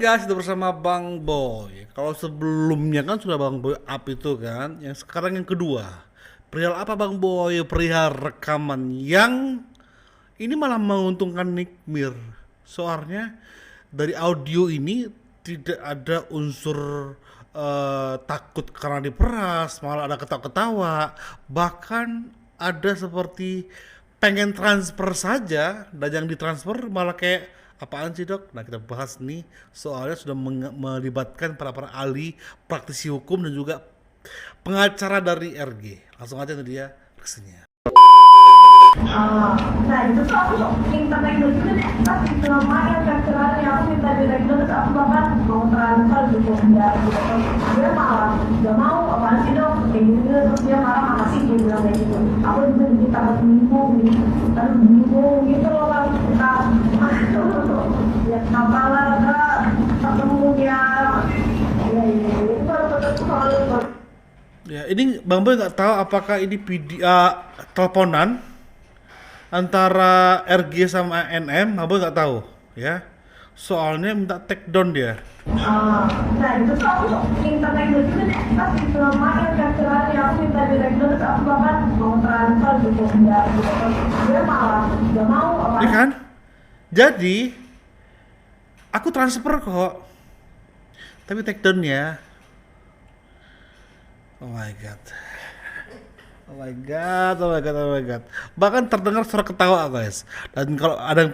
Guys, udah bersama Bang Boy. Kalau sebelumnya kan sudah Bang Boy up itu kan, yang sekarang yang kedua. Perihal apa Bang Boy? Perihal rekaman yang ini malah menguntungkan Nikmir. Soalnya dari audio ini tidak ada unsur takut karena diperas, malah ada ketawa-ketawa. Bahkan ada seperti pengen transfer saja, dan yang ditransfer malah kayak apaan sih dok? Nah kita bahas nih, soalnya sudah melibatkan para ahli praktisi hukum dan juga pengacara dari RG. Langsung aja nih dia reaksinya. Nah itu tuh aku minta reguler juga deh, pas lumayan kan kemarin aku minta di reguler, terus aku bahkan mau transfer gitu enggak gitu. Dia malah gak mau, apaan sih dok kayak gini, terus dia marah makasih, dia bilang kayak gitu. Aku juga jadi takut bingung gitu, terus bingung gitu loh kan. Ya kapalah kak, ketemu dia itu baru ketemu kalau Ya ini Bang Boy nggak tahu apakah ini teleponan antara RG sama NM, Bang Boy nggak tahu ya. Soalnya minta take down dia. Nah itu tuh aku minta reguler juga deh, pas lumayan kan kemarin aku minta di reguler, terus aku bahkan mau transfer gitu enggak gitu. Dia malah gak mau, apaan Ini kan? Jadi aku transfer kok. Tapi take down ya. Oh my god. Oh my god, oh my god, oh my god. Bahkan terdengar suara ketawa guys. Dan kalau ada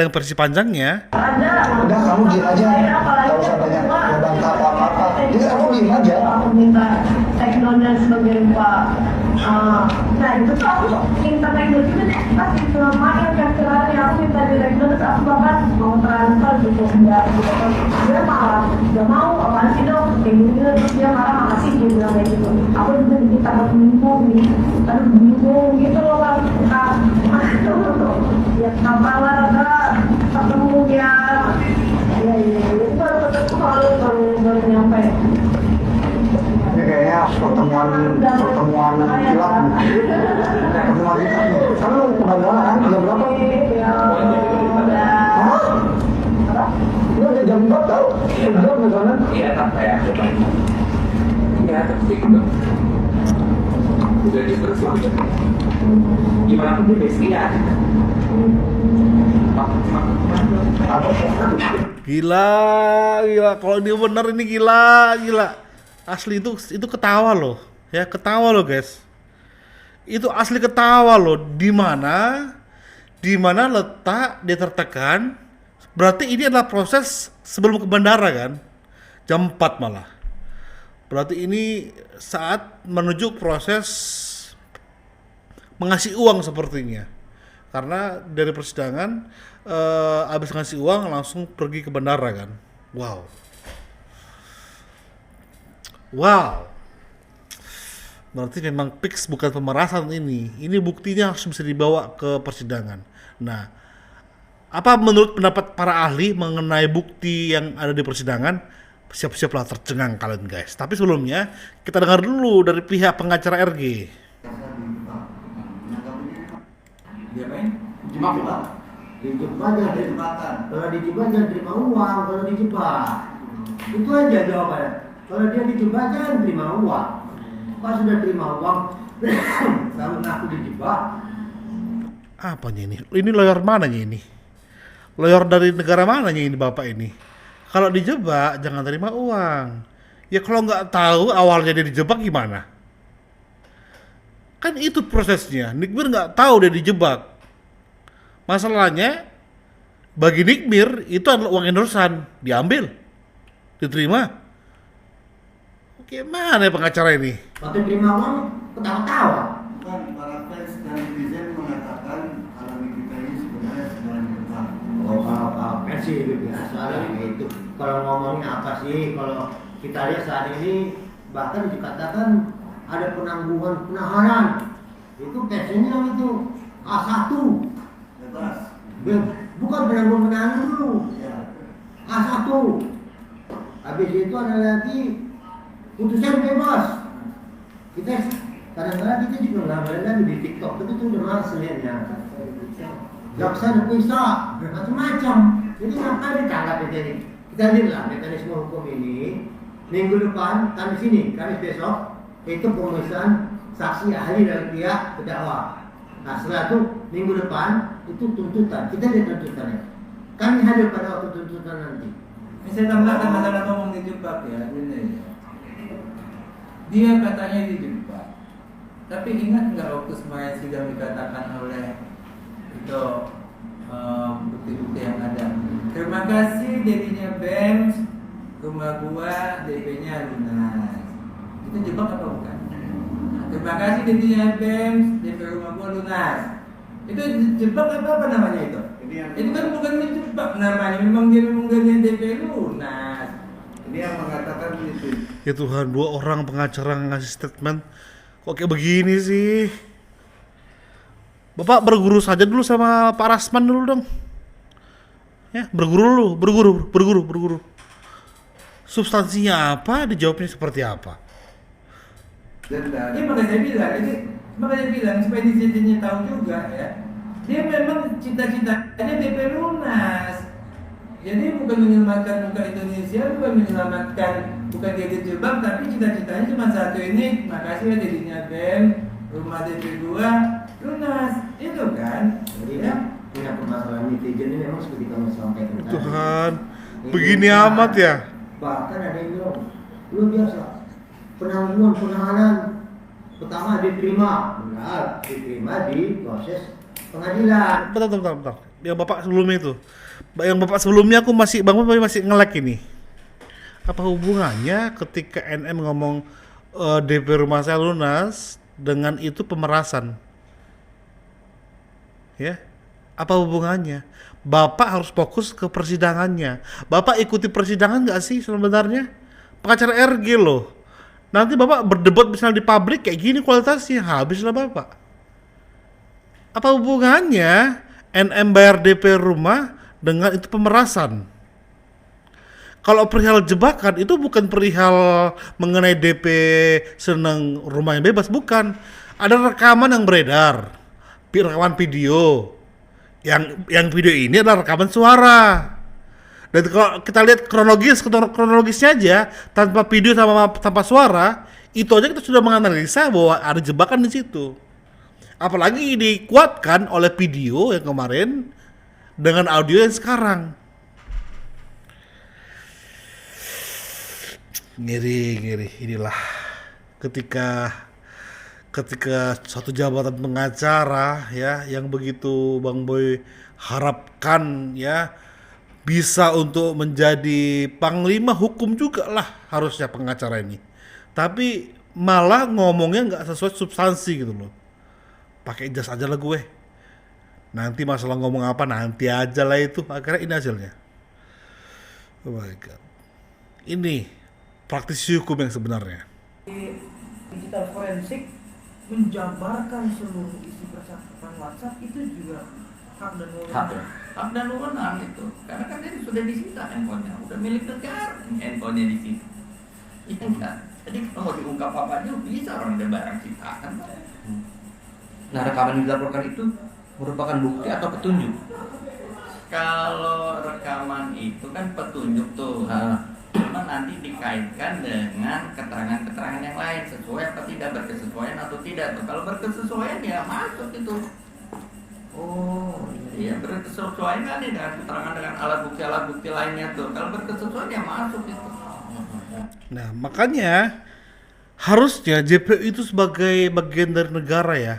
yang versi panjangnya, Udah kamu diem aja, gak usah banyak ngebantah apa-apa. Jadi kamu diem aja. Aku minta take down-nya sebagai Pak. Nah itu tuh aku minta reguler juga deh, pas lumayan kan kemarin aku minta di reguler, terus aku bahkan mau transfer gitu enggak gitu. Dia malah gak mau, apaan sih dok kayak gini, terus dia marah makasih, dia bilang kayak gitu. Aku juga jadi takut bingung gitu, terus bingung gitu loh kan. Ya kapalah kak, ketemu dia itu baru ketemu kalau baru nyampe. Ini kayaknya pertemuan kilat nih. Pertemuan kilat nih. Kamu kebanggaan jam berapa? Hah? Ini udah jam 4 tau? Jam ke sana? Iya, apa ya? Iya, tapi gitu. Udah dipersiapkan. Gimana pun dia basic ya. gila. Kalau dia bener ini gila. Asli itu ketawa loh, ya ketawa loh guys. Itu asli ketawa loh. Di mana letak dia tertekan? Berarti ini adalah proses sebelum ke bandara kan? Jam 4 malah. Berarti ini saat menuju proses mengasih uang sepertinya. Karena dari persidangan habis ngasih uang langsung pergi ke bandara kan. Wow. Berarti memang fix bukan pemerasan ini. Ini buktinya harus bisa dibawa ke persidangan. Nah, apa menurut pendapat para ahli mengenai bukti yang ada di persidangan? Siap-siaplah tercengang kalian guys. Tapi sebelumnya kita dengar dulu dari pihak pengacara RG. Diapain? Dijebak. Dijebak jangan terima. Kalau dijebak jangan terima uang. Kalau dijebak itu aja jawabannya. Kalau dia dijebak jangan terima uang. Pas sudah terima uang lalu ngaku dijebak. Apanya ini? Ini lawyer mananya ini? Lawyer dari negara mananya ini bapak ini? Kalau dijebak jangan terima uang. Ya kalau nggak tahu awalnya dia dijebak gimana? Kan itu prosesnya. Nikmir nggak tahu dia dijebak. Masalahnya bagi Nikmir itu adalah uang endorsan, diambil, diterima. Gimana ya pengacara ini? Waktu terima uang ketawa-tawa. Bukan, para fans dan netizen mengatakan alami kita ini sebenarnya sedang berkembang. Oh, kalau versi itu biasa lah itu. Kalau ngomongnya apa sih? Kalau kita lihat saat ini bahkan dikatakan ada penangguhan penahanan. Itu versinya itu A1. Bebas. Bukan penangguhan penahanan dulu. Ya. A1. Habis itu ada lagi putusan bebas. Kita kadang-kadang kita juga nggak boleh lagi di TikTok, tapi itu udah males lihatnya. Jaksa diperiksa macam-macam. Jadi ngapain ditangkap ini? Kita lihatlah mekanisme hukum ini. Minggu depan, Kamis ini, Kamis besok, itu pemeriksaan saksi ahli dari pihak terdakwa. Nah setelah itu, minggu depan, itu tuntutan. Kita lihat tuntutannya. Kami hadir pada waktu tuntutan nanti. Saya tambahkan masalah ngomong dijebak ya, ini. Dia katanya dijebak. Tapi ingat nggak waktu semalam sidang dikatakan oleh itu bukti-bukti yang ada. Terima kasih jadinya BEMS, rumah gua DP-nya lunas. Itu jebak apa bukan? Terima kasih jadinya BEMS, DP rumah gua lunas. Itu jebak apa namanya itu? Itu kan bukan menjebak namanya, memang dia ganti DP lunas. Ini yang mengatakan itu. Ya Tuhan, 2 orang pengacara ngasih statement kok kayak begini sih. Bapak berguru saja dulu sama Pak Rasman dulu dong. Ya, berguru. Substansinya apa, dijawabnya seperti apa. Ini makanya saya bilang supaya netizennya tahu juga ya. Dia memang cita-citanya DP lunas. Jadi bukan menyelamatkan muka Indonesia, bukan dia dijebak, tapi cita-citanya cuma satu ini. Makasih ya jadinya BEM, rumah DP 2 lunas, itu kan? Jadi ya, punya permasalahan netizen ini memang seperti kamu sampaikan tadi. Tuhan, Ini begini benar. amat ya. Bahkan ada yang bilang, luar biasa. Penahanan pertama diterima, benar, diterima di proses pengadilan. Bentar. Yang Bapak sebelumnya itu. Yang Bapak sebelumnya aku Bang masih nge-lag ini. Apa hubungannya ketika NM ngomong DP rumah saya lunas dengan itu pemerasan? Ya. Apa hubungannya? Bapak harus fokus ke persidangannya. Bapak ikuti persidangan nggak sih sebenarnya? Pengacara RG loh. Nanti Bapak berdebat misalnya di pabrik kayak gini kualitasnya, habislah Bapak. Apa hubungannya NM bayar DP rumah dengan itu pemerasan? Kalau perihal jebakan itu bukan perihal mengenai DP senang rumahnya bebas, bukan. Ada rekaman yang beredar, rekaman video. Yang video ini adalah rekaman suara. Dan kalau kita lihat kronologisnya aja, tanpa video tanpa suara, itu aja kita sudah menganalisa bahwa ada jebakan di situ. Apalagi dikuatkan oleh video yang kemarin dengan audio yang sekarang. Ngeri. Inilah ketika suatu jabatan pengacara ya yang begitu Bang Boy harapkan ya bisa untuk menjadi panglima hukum juga lah harusnya pengacara ini. Tapi malah ngomongnya nggak sesuai substansi gitu loh. Pakai jas aja lah gue. Nanti masalah ngomong apa nanti aja lah itu. Akhirnya ini hasilnya. Oh my god. Ini praktisi hukum yang sebenarnya. Digital forensik menjabarkan seluruh isi percakapan WhatsApp itu juga hak dan wewenang. Hak dan wewenang itu. Karena kan dia sudah disita handphonenya, udah milik negara handphonenya di situ. Iya enggak. Jadi kalau mau diungkap apa aja bisa orang ada barang sitaan. Nah, rekaman yang dilaporkan itu merupakan bukti atau petunjuk? Kalau rekaman itu kan petunjuk tuh. Cuma nanti dikaitkan dengan keterangan-keterangan yang lain sesuai apa tidak, berkesesuaian atau tidak tuh. Kalau berkesesuaian ya masuk itu. Oh, Iya, berkesesuaian kan nih dengan keterangan dengan alat bukti lainnya tuh. Kalau berkesesuaian ya masuk itu. Nah, makanya harusnya JPU itu sebagai bagian dari negara ya.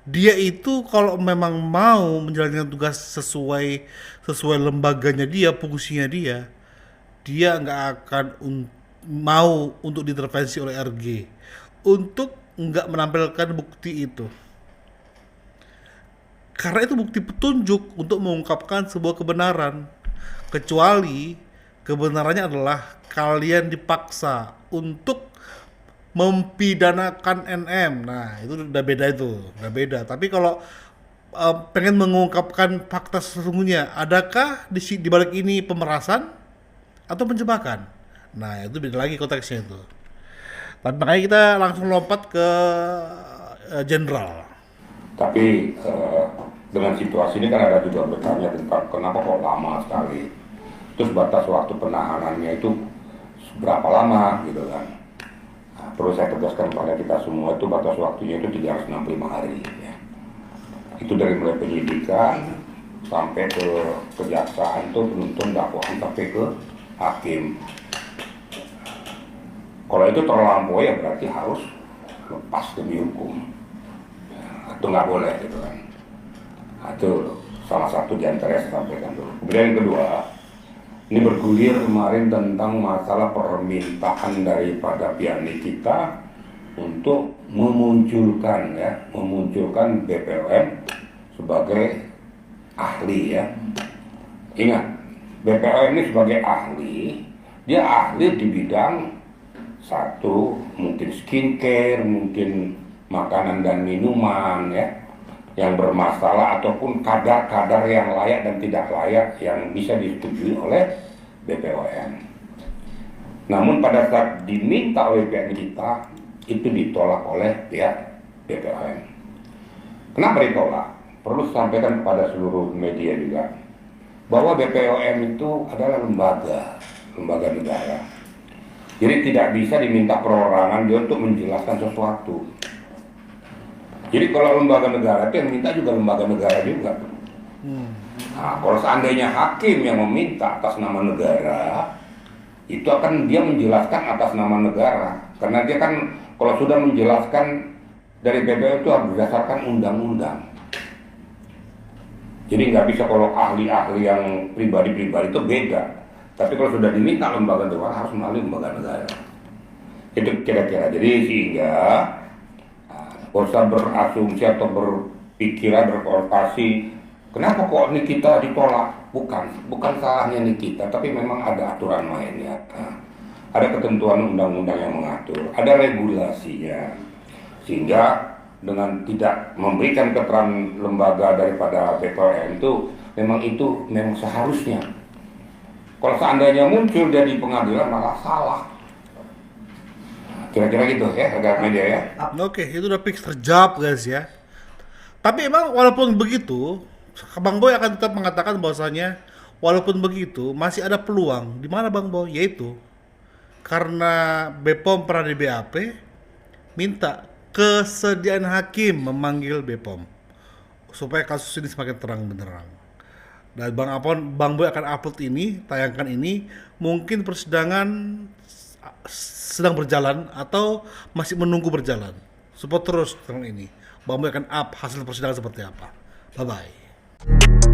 Dia itu kalau memang mau menjalankan tugas sesuai lembaganya dia, fungsinya dia nggak akan mau untuk diintervensi oleh RG untuk nggak menampilkan bukti itu. Karena itu bukti petunjuk untuk mengungkapkan sebuah kebenaran. Kecuali kebenarannya adalah kalian dipaksa untuk mempidanakan NM. Nah, itu udah beda. Tapi kalau pengen mengungkapkan fakta sesungguhnya, adakah di balik ini pemerasan atau penjebakan? Nah, itu beda lagi konteksnya itu. Tapi makanya kita langsung lompat ke jenderal. Tapi dengan situasi ini kan ada juga bertanya tentang kenapa kok lama sekali. Terus batas waktu penahanannya itu berapa lama gitu kan. Nah, perlu saya tegaskan pada kita semua itu batas waktunya itu 365 hari ya. Itu dari mulai penyidikan sampai ke kejaksaan tuh penuntut dakwaan sampai ke hakim. Kalau itu terlampau ya berarti harus lepas demi hukum. Ya, itu nggak boleh gitu kan. Nah, itu salah satu di antara yang saya sampaikan dulu. Kemudian yang kedua, ini bergulir kemarin tentang masalah permintaan daripada pihak kita untuk memunculkan BPOM sebagai ahli ya. Ingat, BPOM ini sebagai ahli, dia ahli di bidang satu, mungkin skincare, mungkin makanan dan minuman ya, yang bermasalah ataupun kadar-kadar yang layak dan tidak layak yang bisa disetujui oleh BPOM. Namun pada saat diminta oleh pihak kita, itu ditolak oleh pihak BPOM. Kenapa ditolak? Perlu sampaikan kepada seluruh media juga bahwa BPOM itu adalah lembaga negara. Jadi tidak bisa diminta perorangan dia untuk menjelaskan sesuatu. Jadi kalau lembaga negara itu yang minta juga lembaga negara juga. Nah, kalau seandainya hakim yang meminta atas nama negara, itu akan dia menjelaskan atas nama negara. Karena dia kan kalau sudah menjelaskan dari BPOM itu harus berdasarkan undang-undang. Jadi nggak bisa kalau ahli-ahli yang pribadi-pribadi itu beda. Tapi kalau sudah diminta lembaga negara harus melalui lembaga negara. Itu kira-kira. Jadi sehingga nggak usah berasumsi atau berpikiran, berkonsultasi. Kenapa kok ini kita ditolak? Bukan salahnya ini kita, tapi memang ada aturan mainnya. Ada ketentuan undang-undang yang mengatur, ada regulasinya. Sehingga dengan tidak memberikan keterangan lembaga daripada BPOM itu memang seharusnya. Kalau seandainya muncul dari pengadilan malah salah. Kira-kira gitu ya, agak media ya. Oke, itu udah fix terjawab guys ya. Tapi emang walaupun begitu, Bang Boy akan tetap mengatakan bahwasanya walaupun begitu masih ada peluang. Di mana Bang Boy? Yaitu karena BPOM pernah di BAP, minta kesediaan hakim memanggil BPOM supaya kasus ini semakin terang benderang. Dan Bang Boy akan upload ini, tayangkan ini, mungkin persidangan sedang berjalan atau masih menunggu berjalan. Support terus tentang ini. Bang Boy akan up hasil persidangan seperti apa. Bye bye.